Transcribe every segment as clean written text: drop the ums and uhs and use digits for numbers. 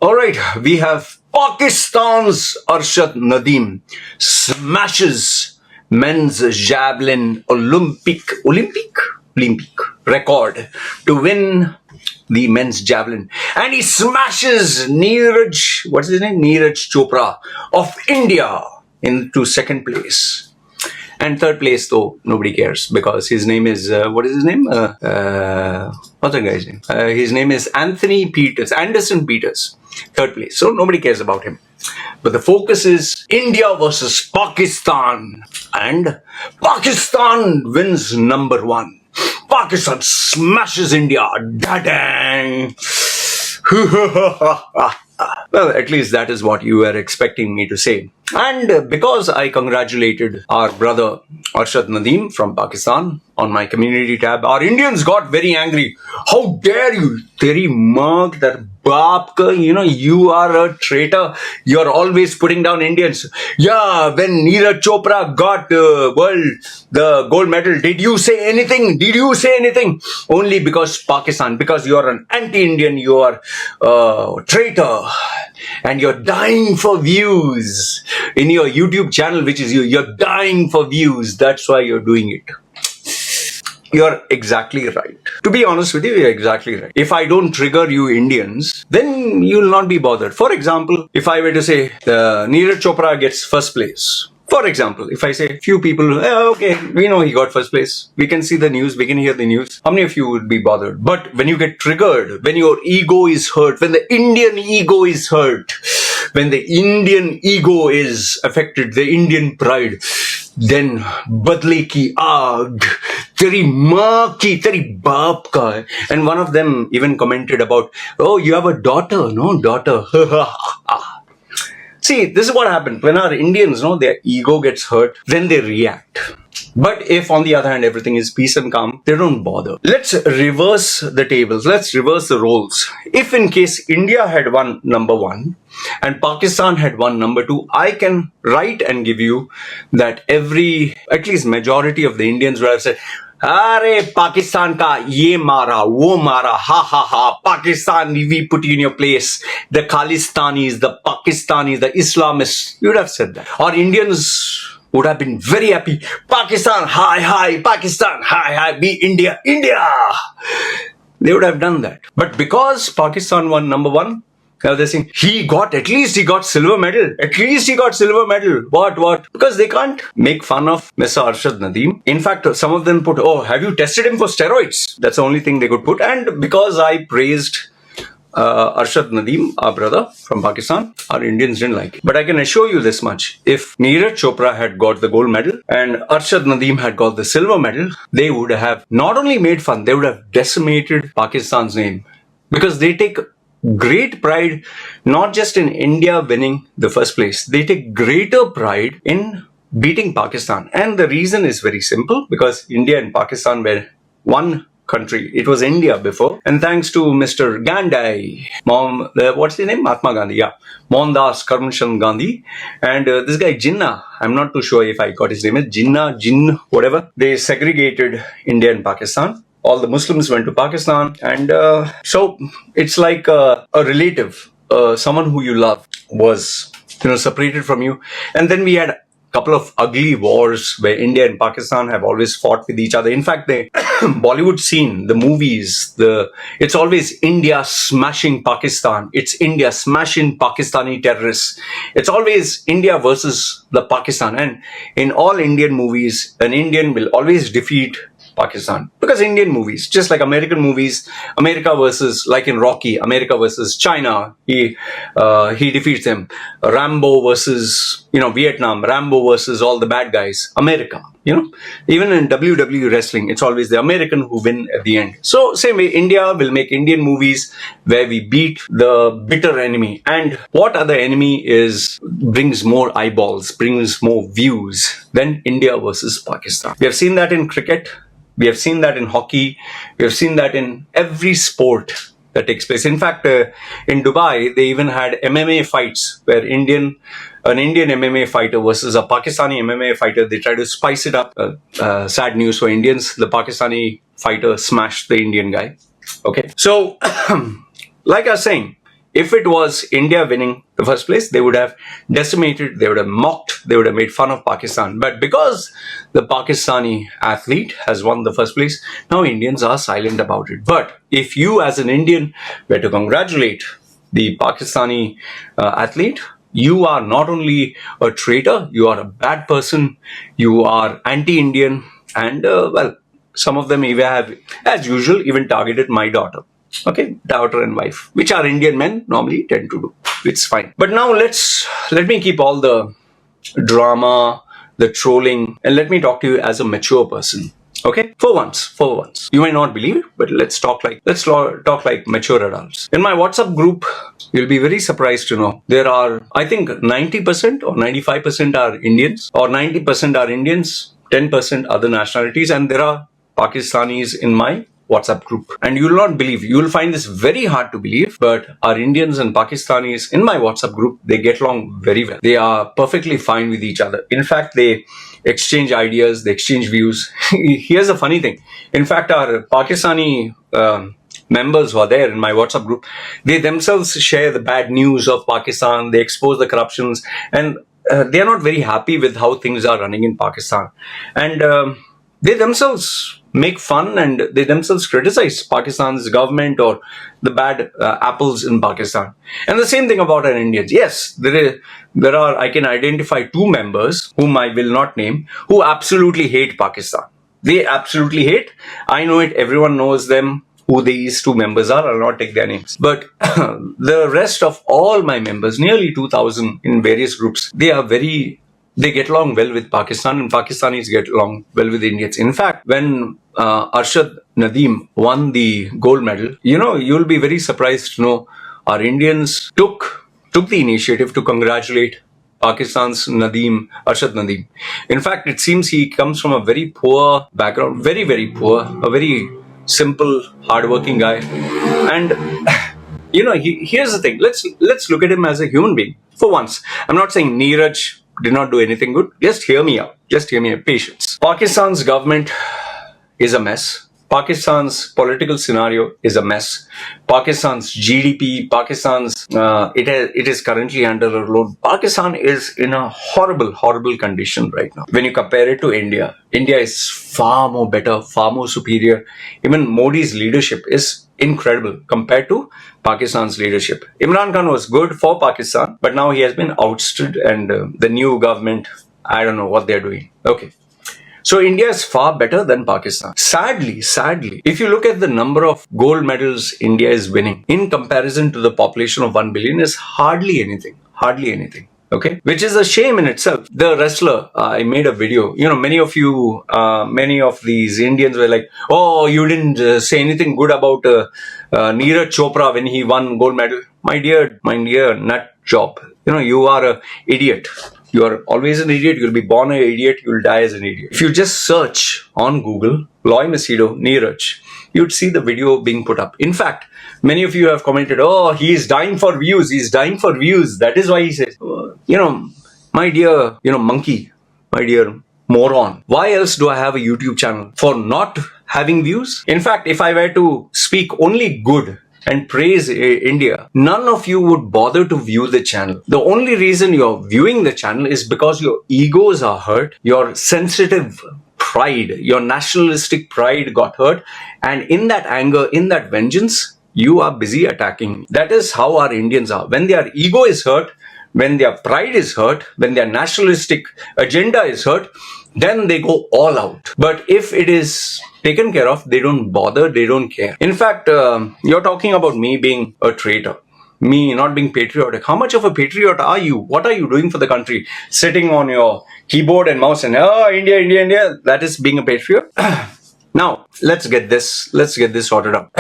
All right, we have Pakistan's Arshad Nadeem smashes men's javelin Olympic record to win the men's javelin, and he smashes Neeraj Chopra of India into second place. And third place, though, nobody cares because his name is, what is his name? What's that guy's name? His name is Anderson Peters. Third place. So nobody cares about him. But the focus is India versus Pakistan. And Pakistan wins number one. Pakistan smashes India. Da-dang! Well, at least that is what you were expecting me to say. And because I congratulated our brother Arshad Nadeem from Pakistan on my community tab, our Indians got very angry. How dare you? Teri mark that baap ka, you are a traitor. You're always putting down Indians. Yeah, when Neeraj Chopra got the gold medal, did you say anything? Only because Pakistan, because you are an anti-Indian, you are a traitor. And you're dying for views in your YouTube channel, which is you're dying for views. That's why you're doing it. You're exactly right. To be honest with you, you're exactly right. If I don't trigger you Indians, then you'll not be bothered. For example, if I were to say Neeraj Chopra gets first place. For example, if I say few people, okay, we know he got first place. We can see the news, we can hear the news. How many of you would be bothered? But when you get triggered, when your ego is hurt, when the Indian ego is hurt, when the Indian ego is affected, the Indian pride, then badle ki aag, teri maa ki, teri baap ka. And one of them even commented about, oh, you have a daughter, no? Daughter. See, this is what happened. When our Indians, their ego gets hurt, then they react. But if, on the other hand, everything is peace and calm, they don't bother. Let's reverse the tables. Let's reverse the roles. If in case India had won number one and Pakistan had won number two, I can write and give you that at least majority of the Indians would have said, Arey, Pakistan ka ye mara, wo mara, ha ha ha, Pakistan, we put you in your place. The Khalistanis, the Pakistanis, the Islamists, you would have said that. Or Indians would have been very happy. Pakistan, hi, Pakistan, hi, be India. They would have done that. But because Pakistan won number one, now they're saying, at least he got silver medal. What? Because they can't make fun of Mr. Arshad Nadeem. In fact, some of them put, have you tested him for steroids? That's the only thing they could put. And because I praised Arshad Nadeem, our brother from Pakistan, our Indians didn't like it. But I can assure you this much. If Neeraj Chopra had got the gold medal and Arshad Nadeem had got the silver medal, they would have not only made fun, they would have decimated Pakistan's name. Because they take great pride not just in India winning the first place, they take greater pride in beating Pakistan. And the reason is very simple, because India and Pakistan were one country. It was India before, and thanks to Mr. Gandhi, what's his name? Mahatma Gandhi, yeah, Mohandas Karamchand Gandhi, and this guy Jinnah, I'm not too sure if I got his name, Jinn, whatever. They segregated India and Pakistan. All the Muslims went to Pakistan, and so it's like a relative, someone who you love was separated from you. And then we had a couple of ugly wars where India and Pakistan have always fought with each other. In fact, the Bollywood scene, the movies, it's always India smashing Pakistan. It's India smashing Pakistani terrorists. It's always India versus the Pakistan. And in all Indian movies, an Indian will always defeat Pakistan. Because Indian movies, just like American movies, America versus, like in Rocky, America versus China, he defeats them. Rambo versus, Vietnam, Rambo versus all the bad guys, America, Even in WWE wrestling, it's always the American who win at the end. So same way, India will make Indian movies where we beat the bitter enemy. And what other enemy brings more eyeballs, brings more views than India versus Pakistan? We have seen that in cricket. We have seen that in hockey. We have seen that in every sport that takes place. In fact, in Dubai, they even had MMA fights where an Indian MMA fighter versus a Pakistani MMA fighter. They try to spice it up. Sad news for Indians. The Pakistani fighter smashed the Indian guy. Okay. So, like I was saying, If it was India winning the first place, they would have decimated, they would have mocked, they would have made fun of Pakistan. But because the Pakistani athlete has won the first place, now Indians are silent about it. But if you as an Indian were to congratulate the Pakistani athlete, you are not only a traitor, you are a bad person, you are anti-Indian, and well, some of them even have, as usual, even targeted my daughter. Okay, daughter and wife, which our Indian men normally tend to do. It's fine. But now let me keep all the drama, the trolling, and let me talk to you as a mature person. Okay, for once, you may not believe it, but let's talk like mature adults. In my WhatsApp group, you'll be very surprised to know there are, I think, 90% or 95% are Indians, or 90% are Indians, 10% other nationalities, and there are Pakistanis in my WhatsApp group. And you will not believe, you will find this very hard to believe, but our Indians and Pakistanis in my WhatsApp group, they get along very well. They are perfectly fine with each other. In fact, they exchange ideas, they exchange views. Here's a funny thing. In fact, our Pakistani members who are there in my WhatsApp group, they themselves share the bad news of Pakistan, they expose the corruptions, and they are not very happy with how things are running in Pakistan. And they themselves make fun and they themselves criticize Pakistan's government or the bad apples in Pakistan. And the same thing about our Indians. Yes, there are, I can identify two members whom I will not name, who absolutely hate Pakistan. They absolutely hate. I know it. Everyone knows them, who these two members are. I'll not take their names. But the rest of all my members, nearly 2,000 in various groups, they get along well with Pakistan, and Pakistanis get along well with Indians. In fact, when Arshad Nadeem won the gold medal, you'll be very surprised to know our Indians took the initiative to congratulate Pakistan's Arshad Nadeem. In fact, it seems he comes from a very poor background, very, very poor, a very simple, hardworking guy. And here's the thing. Let's look at him as a human being. For once, I'm not saying Neeraj did not do anything good. Just hear me out. Patience. Pakistan's government is a mess. Pakistan's political scenario is a mess. Pakistan's GDP, it is currently under a load. Pakistan is in a horrible, horrible condition right now. When you compare it to India, India is far more better, far more superior. Even Modi's leadership is incredible compared to Pakistan's leadership. Imran Khan was good for Pakistan, but now he has been ousted, and the new government, I don't know what they're doing. Okay. So India is far better than Pakistan. Sadly, if you look at the number of gold medals India is winning in comparison to the population of 1 billion, is hardly anything. Okay, which is a shame in itself. The wrestler, I made a video. Many of these Indians were like, "Oh, you didn't say anything good about Neeraj Chopra when he won gold medal." My dear nut job. You are an idiot. You are always an idiot. You'll be born an idiot. You'll die as an idiot. If you just search on Google, Machedo, Neeraj, you'd see the video being put up. In fact, many of you have commented, "Oh, he's dying for views. That is why he says," my dear, monkey, my dear moron. Why else do I have a YouTube channel? For not having views? In fact, if I were to speak only good and praise India, none of you would bother to view the channel. The only reason you're viewing the channel is because your egos are hurt, your sensitive pride, your nationalistic pride got hurt, and in that anger, in that vengeance, you are busy attacking. That is how our Indians are. When their ego is hurt, when their pride is hurt, when their nationalistic agenda is hurt, then they go all out. But if it is taken care of, they don't bother, they don't care. In fact, you're talking about me being a traitor, me not being patriotic. How much of a patriot are you? What are you doing for the country? Sitting on your keyboard and mouse and, "Oh, India, India, India," that is being a patriot? Now, let's get this sorted out.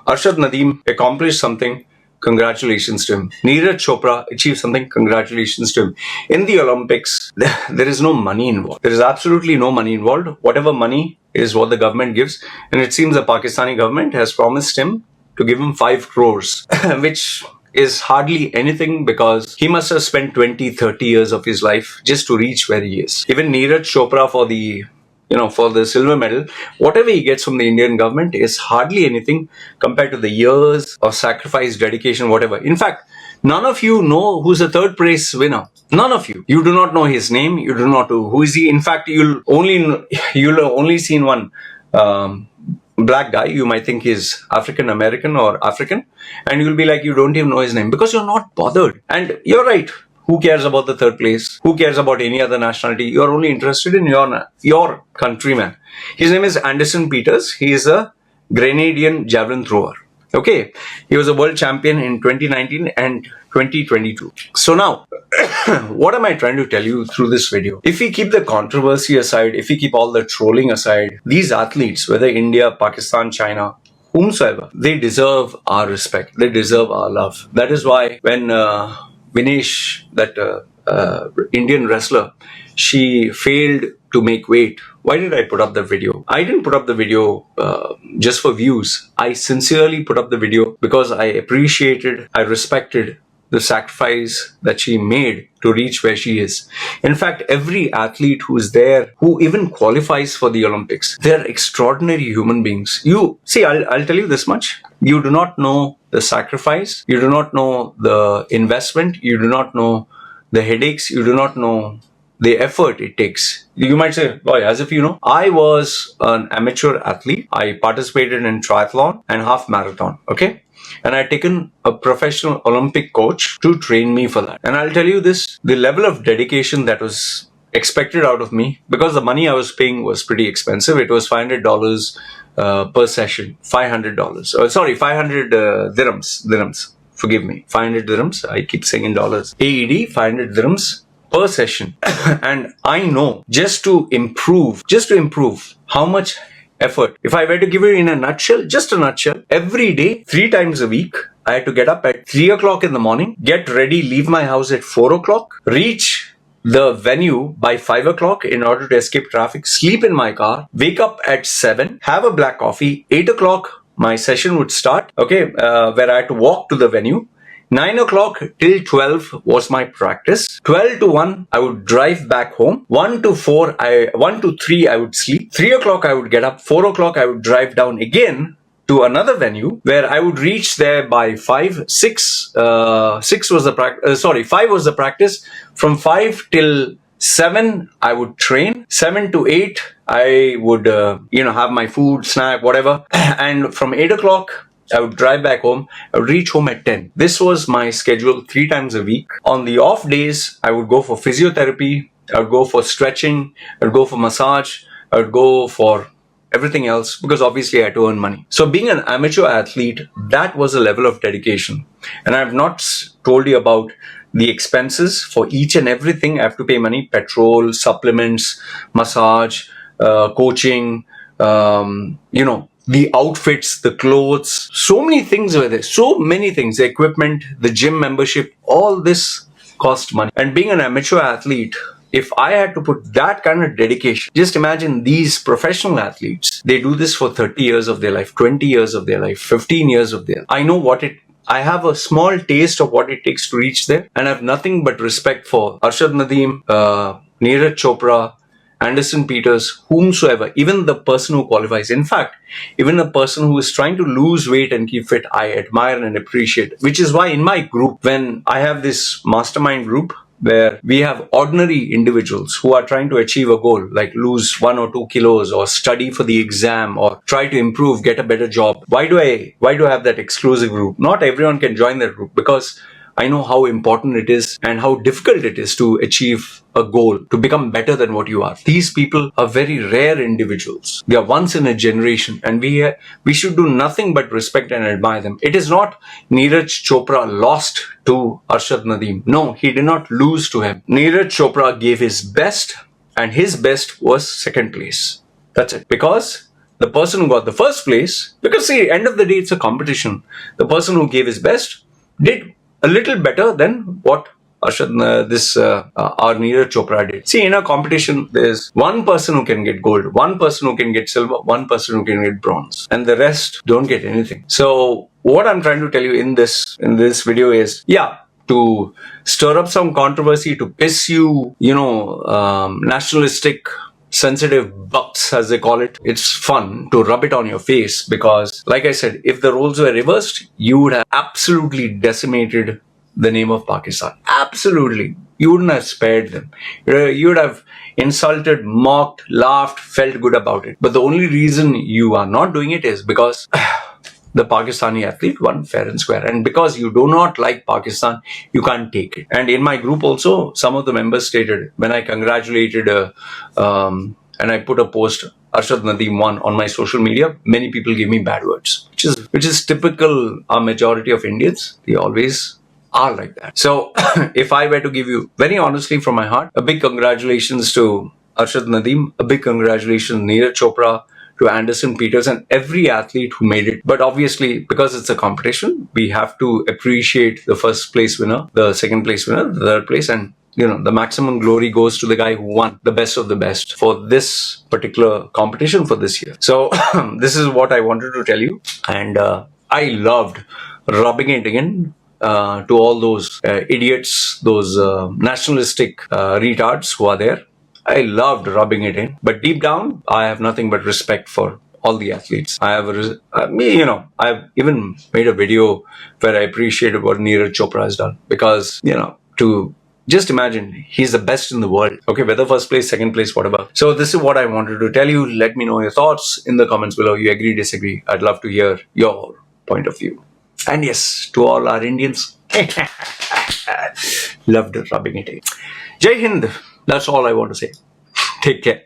Arshad Nadeem accomplished something. Congratulations to him. Neeraj Chopra achieved something. Congratulations to him. In the Olympics, there is no money involved. There is absolutely no money involved. Whatever money is what the government gives. And it seems the Pakistani government has promised him to give him 5 crores, which is hardly anything because he must have spent 20, 30 years of his life just to reach where he is. Even Neeraj Chopra for the for the silver medal, whatever he gets from the Indian government is hardly anything compared to the years of sacrifice, dedication, whatever. In fact, none of you know who's the third place winner. None of you. You do not know his name. You do not know who is he. In fact, you'll only seen one black guy. You might think he's African American or African, and you'll be like, you don't even know his name because you're not bothered. And you're right. Who cares about the third place? Who cares about any other nationality? You're only interested in your countryman. His name is Anderson Peters. He is a Grenadian javelin thrower. Okay, he was a world champion in 2019 and 2022. So now, what am I trying to tell you through this video? If we keep the controversy aside, if we keep all the trolling aside, these athletes, whether India, Pakistan, China, whomsoever, they deserve our respect. They deserve our love. That is why when Vinesh, that Indian wrestler, she failed to make weight. Why did I put up the video? I didn't put up the video just for views. I sincerely put up the video because I appreciated, I respected the sacrifice that she made to reach where she is. In fact, every athlete who is there, who even qualifies for the Olympics, they're extraordinary human beings. I'll tell you this much. You do not know the sacrifice. You do not know the investment. You do not know the headaches. You do not know the effort it takes. You might say, boy, as if you know. I was an amateur athlete. I participated in triathlon and half marathon. Okay. And I had taken a professional Olympic coach to train me for that. And I'll tell you this, the level of dedication that was expected out of me, because the money I was paying was pretty expensive. It was $500 per session. $500. 500 dirhams. Forgive me. 500 dirhams. I keep saying in dollars. AED, 500 dirhams per session. And I know just to improve how much effort. If I were to give it in a nutshell, every day, 3 times a week, I had to get up at 3 o'clock in the morning, get ready, leave my house at 4 o'clock, reach the venue by 5 o'clock in order to escape traffic, sleep in my car, wake up at 7, have a black coffee, 8 o'clock, my session would start, where I had to walk to the venue. 9 o'clock till 12 was my practice. 12 to 1, I would drive back home. 1 to 3, I would sleep. 3 o'clock, I would get up. 4 o'clock, I would drive down again to another venue where I would reach there by 5. 6 was the practice. 5 was the practice. From 5 till 7, I would train. 7 to 8, I would, have my food, snack, whatever. And from 8 o'clock, I would drive back home. I would reach home at 10. This was my schedule 3 times a week. On the off days, I would go for physiotherapy. I would go for stretching. I would go for massage. I would go for everything else because obviously I had to earn money. So being an amateur athlete, that was a level of dedication. And I've not told you about the expenses for each and everything. I have to pay money, petrol, supplements, massage, coaching, the outfits, the clothes, so many things were there. So many things, the equipment, the gym membership, all this cost money. And being an amateur athlete, if I had to put that kind of dedication, just imagine these professional athletes, they do this for 30 years of their life, 20 years of their life, 15 years of their life. I have a small taste of what it takes to reach there. And I have nothing but respect for Arshad Nadeem, Neeraj Chopra, Anderson Peters, whomsoever, even the person who qualifies. In fact, even a person who is trying to lose weight and keep fit, I admire and appreciate. Which is why in my group, when I have this mastermind group, where we have ordinary individuals who are trying to achieve a goal, like lose 1 or 2 kilos or study for the exam or try to improve, get a better job. Why do I have that exclusive group? Not everyone can join that group because I know how important it is and how difficult it is to achieve a goal, to become better than what you are. These people are very rare individuals. They are once in a generation, and we should do nothing but respect and admire them. It is not Neeraj Chopra lost to Arshad Nadeem. No, he did not lose to him. Neeraj Chopra gave his best, and his best was second place. That's it. Because the person who got the first place, because see, end of the day, it's a competition. The person who gave his best did a little better than what our Neeraj Chopra did. See, in a competition, there's one person who can get gold, one person who can get silver, one person who can get bronze, and the rest don't get anything. So what I'm trying to tell you in this video is, to stir up some controversy, to piss you, nationalistic sensitive bucks, as they call it. It's fun to rub it on your face because, like I said, if the roles were reversed, you would have absolutely decimated the name of Pakistan. Absolutely. You wouldn't have spared them. You would have insulted, mocked, laughed, felt good about it. But the only reason you are not doing it is because the Pakistani athlete won fair and square. And because you do not like Pakistan, you can't take it. And in my group also, some of the members stated, when I congratulated and I put a post, Arshad Nadeem won on my social media, many people gave me bad words, which is typical a majority of Indians. They always are like that. So if I were to give you, very honestly from my heart, a big congratulations to Arshad Nadeem, a big congratulations Neeraj Chopra, to Anderson, Peters, and every athlete who made it. But obviously, because it's a competition, we have to appreciate the first place winner, the second place winner, the third place, and the maximum glory goes to the guy who won, the best of the best for this particular competition for this year. So this is what I wanted to tell you, and I loved rubbing it in to all those idiots, those nationalistic retards who are there. I loved rubbing it in, but deep down, I have nothing but respect for all the athletes. I've even made a video where I appreciated what Neeraj Chopra has done because, to just imagine, he's the best in the world. Okay, whether first place, second place, whatever. So this is what I wanted to tell you. Let me know your thoughts in the comments below. You agree, disagree? I'd love to hear your point of view. And yes, to all our Indians, loved rubbing it in. Jai Hind. That's all I want to say. Take care.